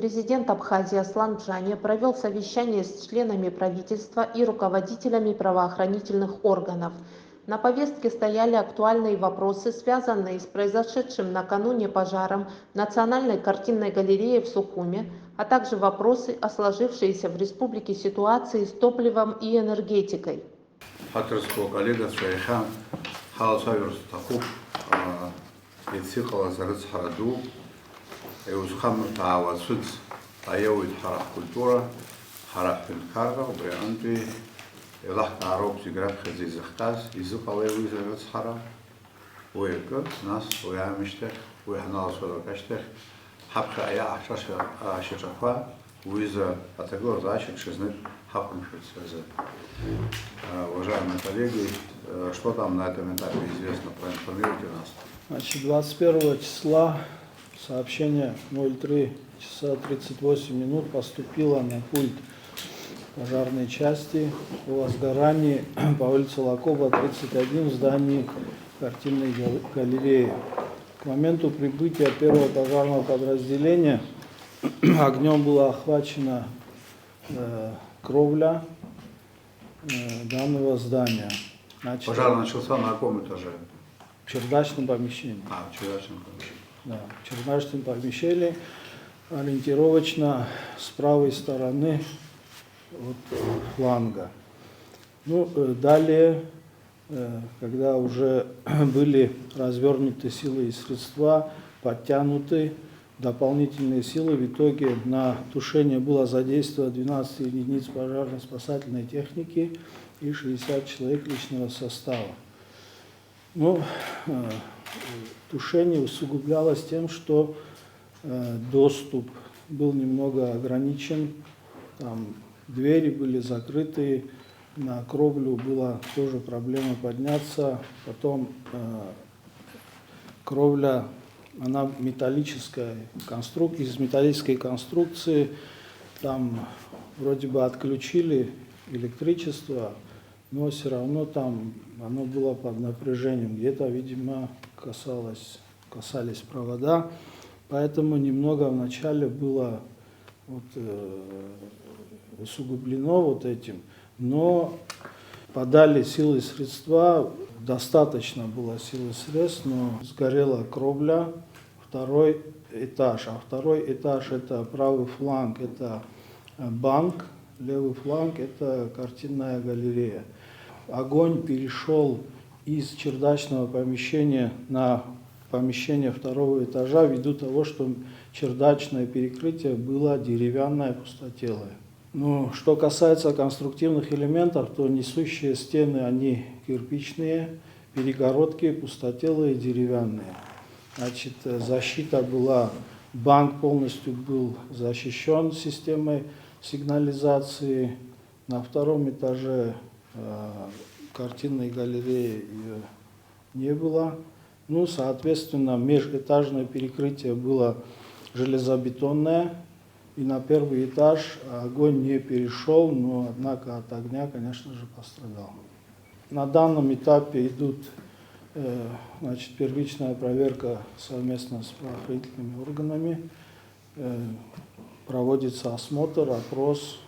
Президент Абхазии Аслан Джани провел совещание с членами правительства и руководителями правоохранительных органов. На повестке стояли актуальные вопросы, связанные с произошедшим накануне пожаром Национальной картинной галереи в Сухуме, а также вопросы о сложившейся в республике ситуации с топливом и энергетикой. الله تعرف جراب خزيز خاص يزقوا ويزرع صحراء ويركض ناس ويعمشتخ ويحنا صور كشتخ حبخ أي عشرة ويزرع أتقول زاشك شزنت حقهم شو уважаемые коллеги, что там на этом этапе известно, проинформируйте нас. Значит, 21 числа сообщение 03 часа 38 минут поступило на пульт пожарной части о возгорании по улице Лакоба, 31 в здании картинной галереи. К моменту прибытия первого пожарного подразделения огнем была охвачена кровля данного здания. Значит, пожар начался на каком этаже? В чердачном помещении. В чердачном помещении. Да, в чердачном помещении, ориентировочно с правой стороны от фланга. Ну, далее, когда уже были развернуты силы и средства, подтянуты дополнительные силы, в итоге на тушение было задействовано 12 единиц пожарно-спасательной техники и 60 человек личного состава. Но тушение усугублялось тем, что доступ был немного ограничен, там двери были закрыты, на кровлю была тоже проблема подняться, потом кровля, она металлическая, из металлической конструкции, там вроде бы отключили электричество, но все равно там оно было под напряжением, где-то, видимо, касались провода, поэтому немного вначале было усугублено вот этим, но подали силы и средства, достаточно было сил и средств, но сгорела кровля, второй этаж, а второй этаж это правый фланг, это банк, левый фланг это картинная галерея. Огонь перешел из чердачного помещения на помещение второго этажа ввиду того, что чердачное перекрытие было деревянное, пустотелое. Ну, что касается конструктивных элементов, то несущие стены, они кирпичные, перегородки пустотелые, деревянные. Значит, защита была, банк полностью был защищен системой сигнализации. На втором этаже картинной галереи ее не было. Ну, соответственно, межэтажное перекрытие было железобетонное. И на первый этаж огонь не перешел, но, однако, от огня, конечно же, пострадал. На данном этапе идут первичная проверка совместно с правоохранительными органами, проводится осмотр, опрос.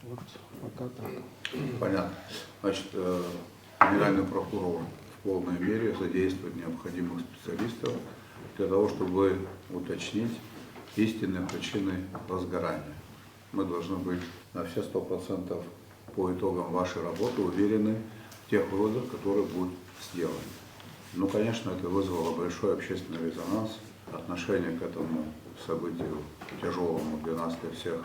Вот пока так. Понятно. Значит, генеральный прокурор в полной мере задействует необходимых специалистов для того, чтобы уточнить истинные причины возгорания. Мы должны быть на все 100% по итогам вашей работы уверены в тех выводах, которые будут сделаны. Ну, конечно, это вызвало большой общественный резонанс. Отношение к этому событию тяжелому для нас, для всех,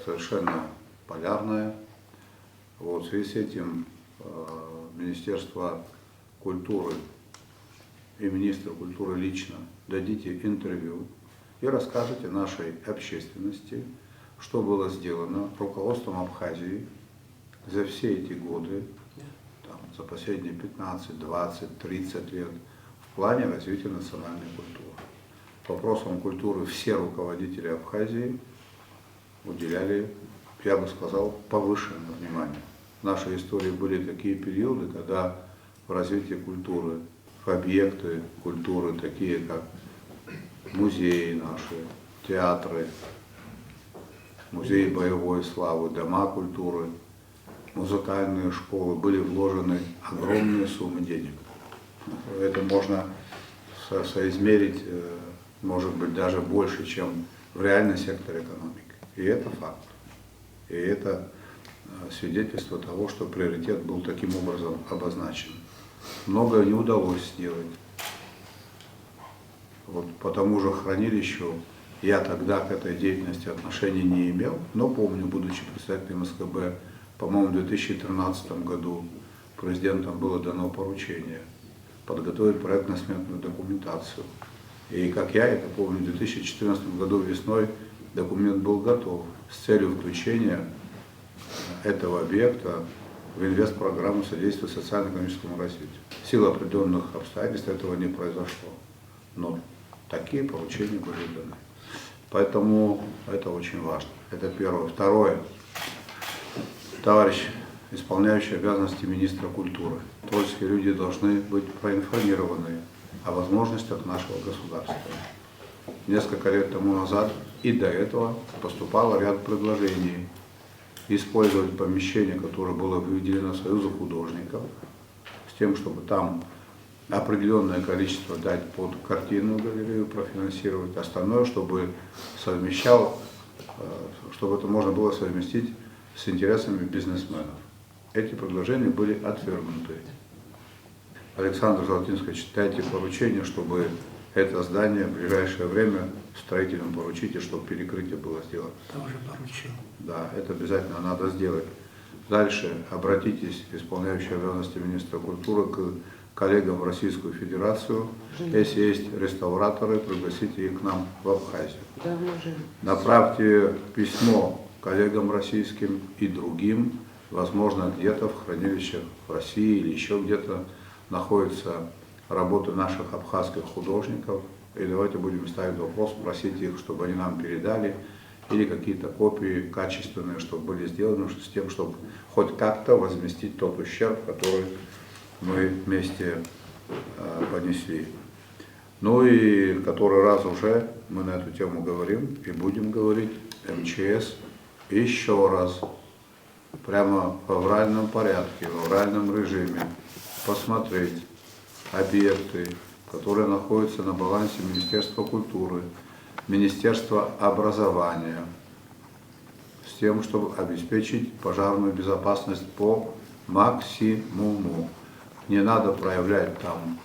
совершенно полярное. Вот, в связи с этим Министерство культуры и министр культуры лично дадите интервью и расскажете нашей общественности, что было сделано руководством Абхазии за все эти годы, за последние 15, 20, 30 лет в плане развития национальной культуры. Вопросам культуры все руководители Абхазии уделяли, я бы сказал, повышенное внимание. В нашей истории были такие периоды, когда в развитии культуры, в объекты культуры, такие как музеи наши, театры, музей боевой славы, дома культуры, музыкальные школы были вложены огромные суммы денег. Это можно соизмерить, может быть, даже больше, чем в реальный сектор экономики. И это факт. И это свидетельство того, что приоритет был таким образом обозначен. Многое не удалось сделать. Вот по тому же хранилищу я тогда к этой деятельности отношения не имел, но помню, будучи председателем СКБ, по-моему, в 2013 году президентом было дано поручение подготовить проектно-сметную документацию. И как я это помню, в 2014 году весной документ был готов с целью включения этого объекта в инвестпрограмму содействия социально-экономическому развитию. В силу определенных обстоятельств этого не произошло. Но такие поручения были даны. Поэтому это очень важно. Это первое. Второе. Товарищ, исполняющий обязанности министра культуры. Творческие люди должны быть проинформированы о возможностях нашего государства. Несколько лет тому назад и до этого поступало ряд предложений использовать помещение, которое было выделено Союзу художников, с тем, чтобы там определенное количество дать под картинную галерею, профинансировать, остальное, чтобы совмещал, чтобы это можно было совместить с интересами бизнесменов. Эти предложения были отвергнуты. Александр Золотинский, читайте поручение, чтобы это здание в ближайшее время строителям поручите, чтобы перекрытие было сделано. Я уже поручил. Да, это обязательно надо сделать. Дальше обратитесь, исполняющий обязанности министра культуры, к коллегам в Российскую Федерацию. Если есть реставраторы, пригласите их к нам в Абхазию. Да, можем. Направьте письмо коллегам российским и другим. Возможно, где-то в хранилищах в России или еще где-то находятся работы наших абхазских художников. И давайте будем ставить вопрос, просить их, чтобы они нам передали, или какие-то копии качественные, чтобы были сделаны, с тем, чтобы хоть как-то возместить тот ущерб, который мы вместе понесли. Ну и который раз уже мы на эту тему говорим и будем говорить, МЧС еще раз, прямо в авральном порядке, в авральном режиме посмотреть объекты, которые находятся на балансе Министерства культуры, Министерства образования, с тем, чтобы обеспечить пожарную безопасность по максимуму. Не надо проявлять там,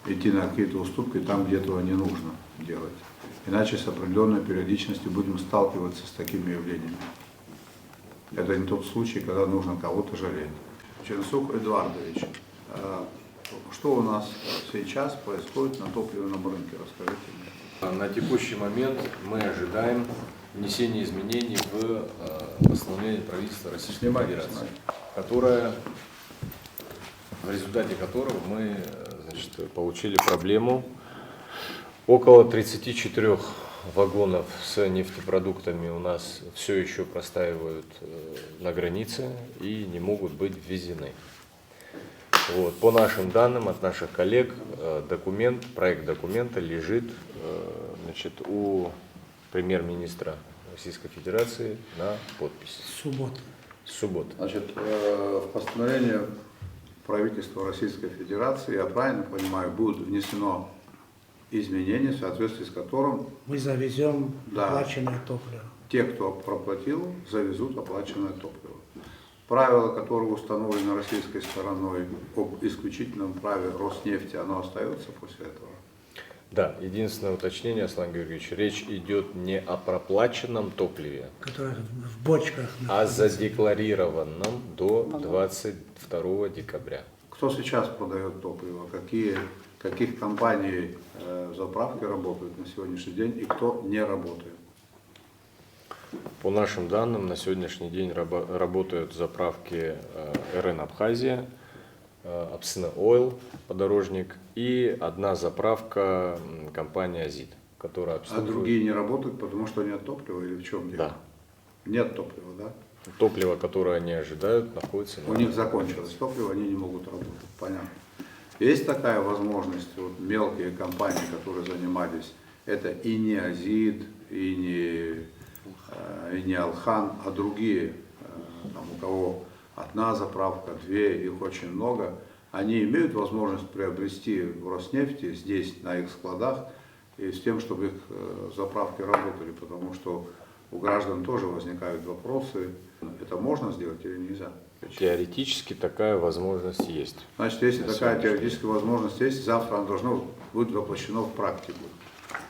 идти на какие-то уступки там, где этого не нужно делать. Иначе с определенной периодичностью будем сталкиваться с такими явлениями. Это не тот случай, когда нужно кого-то жалеть. Чернцук Эдуардович, что у нас сейчас происходит на топливном рынке? Расскажите мне. На текущий момент мы ожидаем внесения изменений в постановление правительства Российской Федерации, в результате которого мы получили проблему. Около 34 вагонов с нефтепродуктами у нас все еще простаивают на границе и не могут быть ввезены. Вот. По нашим данным от наших коллег, проект документа лежит у премьер-министра Российской Федерации на подпись. Суббота. Значит, в постановлении правительства Российской Федерации, я правильно понимаю, будет внесено изменение, в соответствии с которым мы завезем оплаченное топливо. Те, кто проплатил, завезут оплаченное топливо. Правило, которое установлено российской стороной об исключительном праве Роснефти, оно остается после этого? Да, единственное уточнение, Аслан Георгиевич, речь идет не о проплаченном топливе, которое в бочках а задекларированном до 22 декабря. Кто сейчас продает топливо? Каких компаний заправки работают на сегодняшний день и кто не работает? По нашим данным, на сегодняшний день работают заправки РН Абхазия, Апсына Ойл, подорожник, и одна заправка компания Азит, которая обслуживает. А другие не работают, потому что нет топлива или в чем дело? Да. Нет топлива, да? Топливо, которое они ожидают, находится У них закончилось топливо, они не могут работать. Понятно. Есть такая возможность, вот мелкие компании, которые занимались, это и не Азит, и не Алхан, а другие, там, у кого одна заправка, две, их очень много, они имеют возможность приобрести в Роснефти здесь, на их складах, и с тем, чтобы их заправки работали, потому что у граждан тоже возникают вопросы, это можно сделать или нельзя? Теоретически такая возможность есть. Значит, если На такая сегодняшний теоретическая возможность есть, завтра она должна быть воплощена в практику.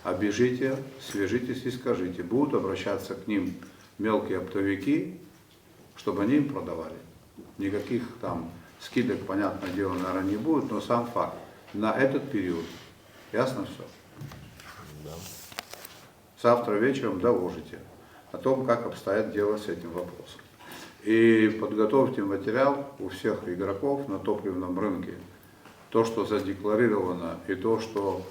Обижите, свяжитесь и скажите, будут обращаться к ним мелкие оптовики, чтобы они им продавали. Никаких там скидок, понятное дело, наверное, не будет, но сам факт. На этот период. Ясно все? Да. Завтра вечером доложите о том, как обстоят дела с этим вопросом. И подготовьте материал у всех игроков на топливном рынке. То, что задекларировано, и то, что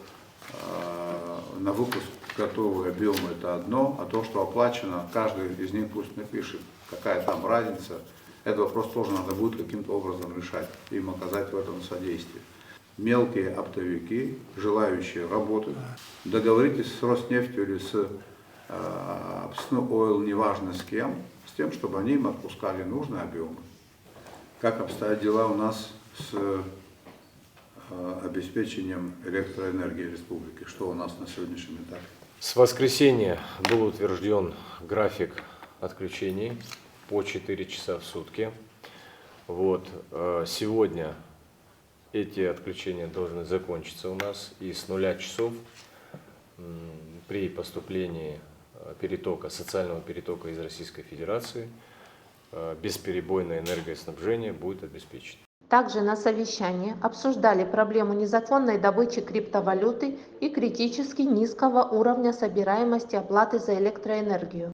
на выпуск готовый объем, это одно, а то, что оплачено, каждый из них пусть напишет, какая там разница. Этот вопрос тоже надо будет каким-то образом решать, им оказать в этом содействие. Мелкие оптовики, желающие работать, договоритесь с Роснефтью или с Oil, неважно с кем, с тем, чтобы они им отпускали нужные объемы. Как обстоят дела у нас с обеспечением электроэнергии республики? Что у нас на сегодняшнем этапе? С воскресенья был утвержден график отключений по 4 часа в сутки. Вот. Сегодня эти отключения должны закончиться у нас, и с 0 часов при поступлении социального перетока из Российской Федерации бесперебойное энергоснабжение будет обеспечено. Также на совещании обсуждали проблему незаконной добычи криптовалюты и критически низкого уровня собираемости оплаты за электроэнергию.